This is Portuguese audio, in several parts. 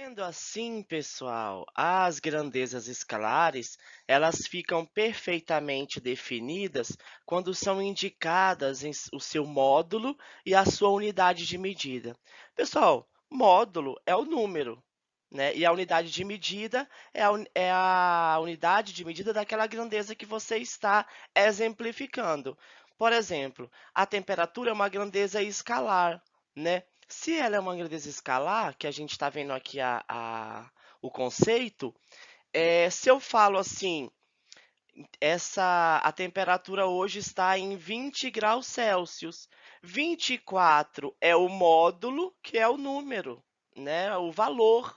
Sendo assim, pessoal, as grandezas escalares, elas ficam perfeitamente definidas quando são indicadas o seu módulo e a sua unidade de medida. Pessoal, módulo é o número, né? E a unidade de medida é a unidade de medida daquela grandeza que você está exemplificando. Por exemplo, a temperatura é uma grandeza escalar, né? Se ela é uma grandeza escalar, que a gente está vendo aqui o conceito, se eu falo assim, a temperatura hoje está em 20 graus Celsius. 24 é o módulo, que é o número, né? O valor.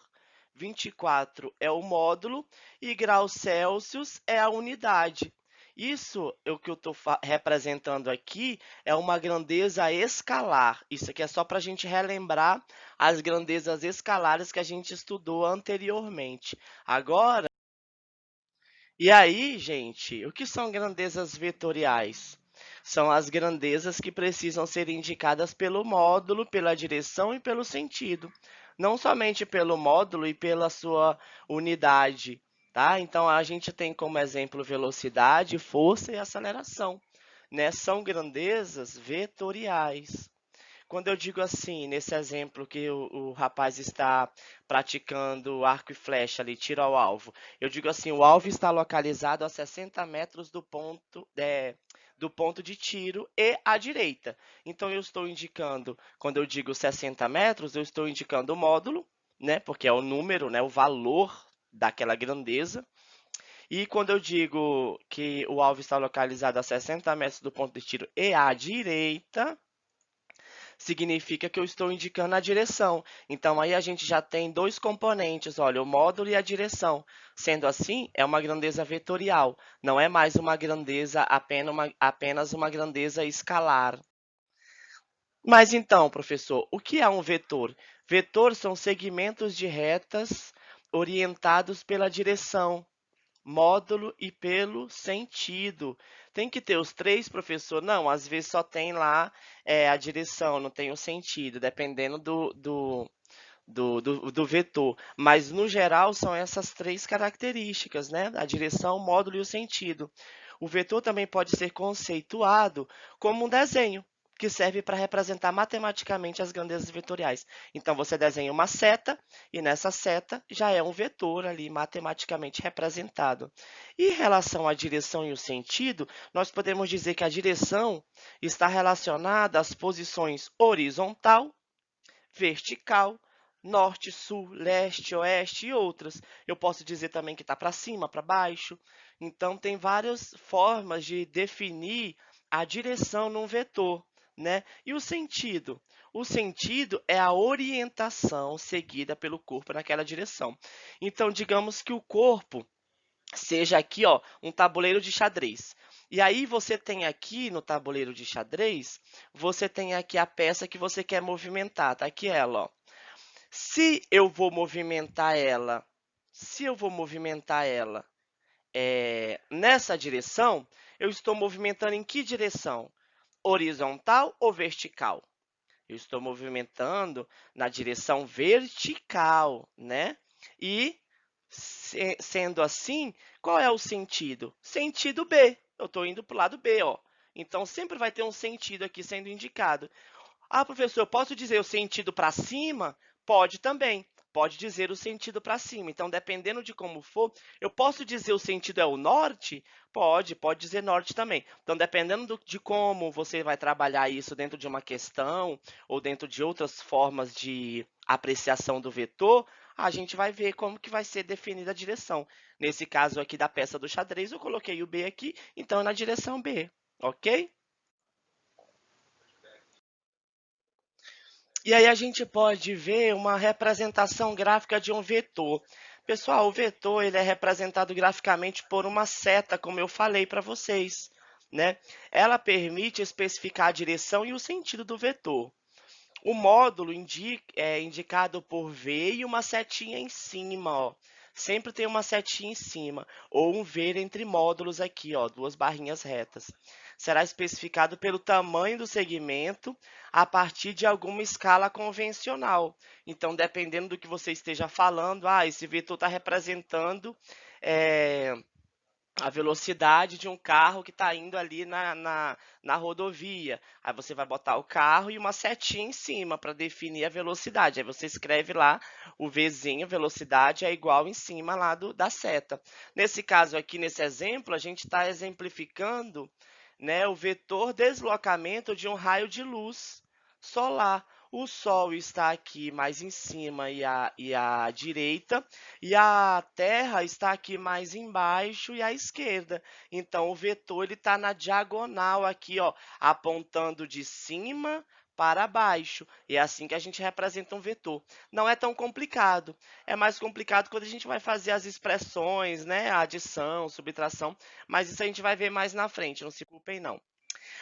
24 é o módulo e graus Celsius é a unidade. Isso é o que eu estou representando aqui, é uma grandeza escalar. Isso aqui é só para a gente relembrar as grandezas escalares que a gente estudou anteriormente. Agora, e aí, gente, o que são grandezas vetoriais? São as grandezas que precisam ser indicadas pelo módulo, pela direção e pelo sentido. Não somente pelo módulo e pela sua unidade, tá? Então, a gente tem como exemplo velocidade, força e aceleração, né? São grandezas vetoriais. Quando eu digo assim, nesse exemplo que o rapaz está praticando arco e flecha ali, tiro ao alvo, eu digo assim, o alvo está localizado a 60 metros do ponto de tiro e à direita. Então, eu estou indicando, quando eu digo 60 metros, eu estou indicando o módulo, né, porque é o número, né, o valor daquela grandeza. E quando eu digo que o alvo está localizado a 60 metros do ponto de tiro e à direita, significa que eu estou indicando a direção. Então, aí a gente já tem dois componentes, olha, o módulo e a direção. Sendo assim, é uma grandeza vetorial, não é mais uma grandeza, apenas uma grandeza escalar. Mas então, professor, o que é um vetor? Vetor são segmentos de retas orientados pela direção, módulo e pelo sentido. Tem que ter os três, professor? Não, às vezes só tem lá a direção, não tem o sentido, dependendo do vetor. Mas, no geral, são essas três características, né? A direção, o módulo e o sentido. O vetor também pode ser conceituado como um desenho, que serve para representar matematicamente as grandezas vetoriais. Então, você desenha uma seta, e nessa seta já é um vetor ali matematicamente representado. E em relação à direção e o sentido, nós podemos dizer que a direção está relacionada às posições horizontal, vertical, norte, sul, leste, oeste e outras. Eu posso dizer também que está para cima, para baixo. Então, tem várias formas de definir a direção num vetor, né? E o sentido? O sentido é a orientação seguida pelo corpo naquela direção. Então, digamos que o corpo seja aqui, ó, um tabuleiro de xadrez. E aí você tem aqui no tabuleiro de xadrez, você tem aqui a peça que você quer movimentar, tá aqui ela, ó. Se eu vou movimentar ela, se eu vou movimentar ela nessa direção, eu estou movimentando em que direção? Horizontal ou vertical? Eu estou movimentando na direção vertical, né? E, sendo assim, qual é o sentido? Sentido B. Eu estou indo para o lado B, ó. Então, sempre vai ter um sentido aqui sendo indicado. Ah, professor, eu posso dizer o sentido para cima? Pode também. Pode dizer o sentido para cima. Então, dependendo de como for, eu posso dizer o sentido é o norte? Pode dizer norte também. Então, dependendo de como você vai trabalhar isso dentro de uma questão ou dentro de outras formas de apreciação do vetor, a gente vai ver como que vai ser definida a direção. Nesse caso aqui da peça do xadrez, eu coloquei o B aqui, então é na direção B, ok? E aí a gente pode ver uma representação gráfica de um vetor. Pessoal, o vetor ele é representado graficamente por uma seta, como eu falei para vocês, né? Ela permite especificar a direção e o sentido do vetor. O módulo é indicado por V e uma setinha em cima, ó. Sempre tem uma setinha em cima, ou um ver entre módulos aqui, ó, duas barrinhas retas. será especificado pelo tamanho do segmento a partir de alguma escala convencional. Então, dependendo do que você esteja falando, esse vetor está representando é, a velocidade de um carro que está indo ali na rodovia. Aí você vai botar o carro e uma setinha em cima para definir a velocidade. Aí você escreve lá o Vzinho, velocidade é igual em cima lá da seta. Nesse caso aqui, nesse exemplo, a gente está exemplificando, né, o vetor deslocamento de um raio de luz solar. O Sol está aqui mais em cima e à direita, e a Terra está aqui mais embaixo e à esquerda. Então, o vetor está na diagonal aqui, ó, apontando de cima para baixo. E é assim que a gente representa um vetor. Não é tão complicado. É mais complicado quando a gente vai fazer as expressões, né? A adição, subtração. Mas isso a gente vai ver mais na frente, não se preocupem, não.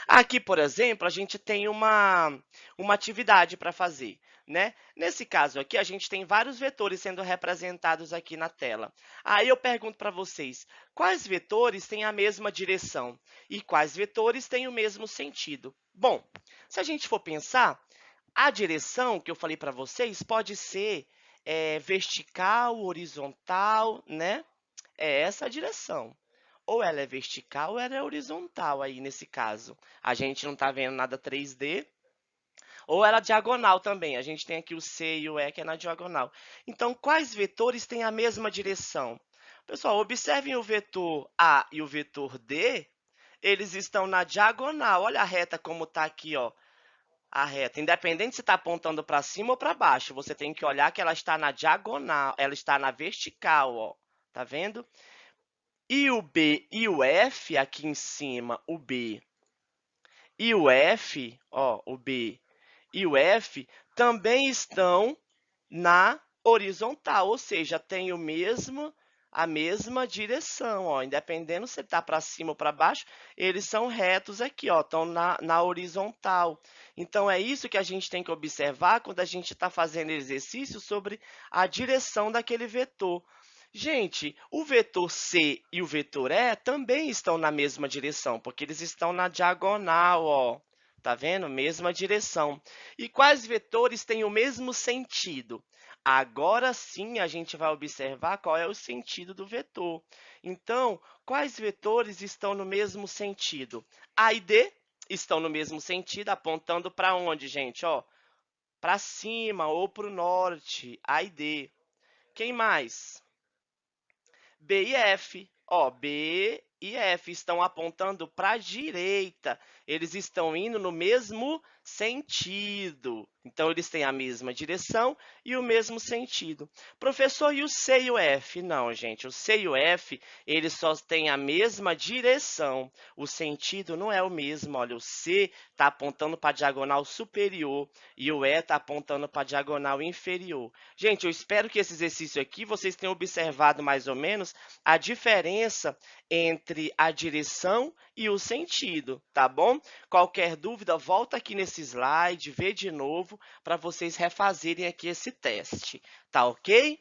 Aqui, por exemplo, a gente tem uma atividade para fazer, né? Nesse caso aqui, a gente tem vários vetores sendo representados aqui na tela. Aí eu pergunto para vocês, quais vetores têm a mesma direção e quais vetores têm o mesmo sentido? Bom, se a gente for pensar, a direção que eu falei para vocês pode ser vertical, horizontal, né? É essa a direção. Ou ela é vertical ou ela é horizontal aí nesse caso. A gente não está vendo nada 3D. Ou ela é diagonal também. A gente tem aqui o C e o E que é na diagonal. Então, quais vetores têm a mesma direção? Pessoal, observem o vetor A e o vetor D. Eles estão na diagonal. Olha a reta como está aqui, ó. A reta, independente se está apontando para cima ou para baixo, você tem que olhar que ela está na diagonal, ela está na vertical, ó. Tá vendo? E o B e o F aqui em cima, o B e o F, ó, o B e o F também estão na horizontal, ou seja, tem a mesma direção, ó, independendo se está para cima ou para baixo, eles são retos aqui, ó, estão na horizontal. Então, é isso que a gente tem que observar quando a gente está fazendo exercício sobre a direção daquele vetor. Gente, o vetor C e o vetor E também estão na mesma direção, porque eles estão na diagonal, ó. Tá vendo? Mesma direção. E quais vetores têm o mesmo sentido? Agora sim a gente vai observar qual é o sentido do vetor. Então, quais vetores estão no mesmo sentido? A e D estão no mesmo sentido, apontando para onde, gente? Ó, para cima ou para o norte. A e D. Quem mais? B e F. Ó, B e F estão apontando para a direita. Eles estão indo no mesmo sentido. Então, eles têm a mesma direção e o mesmo sentido. Professor, e o C e o F? Não, gente. O C e o F, eles só têm a mesma direção. O sentido não é o mesmo. Olha, o C está apontando para a diagonal superior e o E está apontando para a diagonal inferior. Gente, eu espero que esse exercício aqui vocês tenham observado mais ou menos a diferença entre a direção e o sentido, tá bom? Qualquer dúvida, volta aqui nesse slide, vê de novo para vocês refazerem aqui esse teste, tá ok?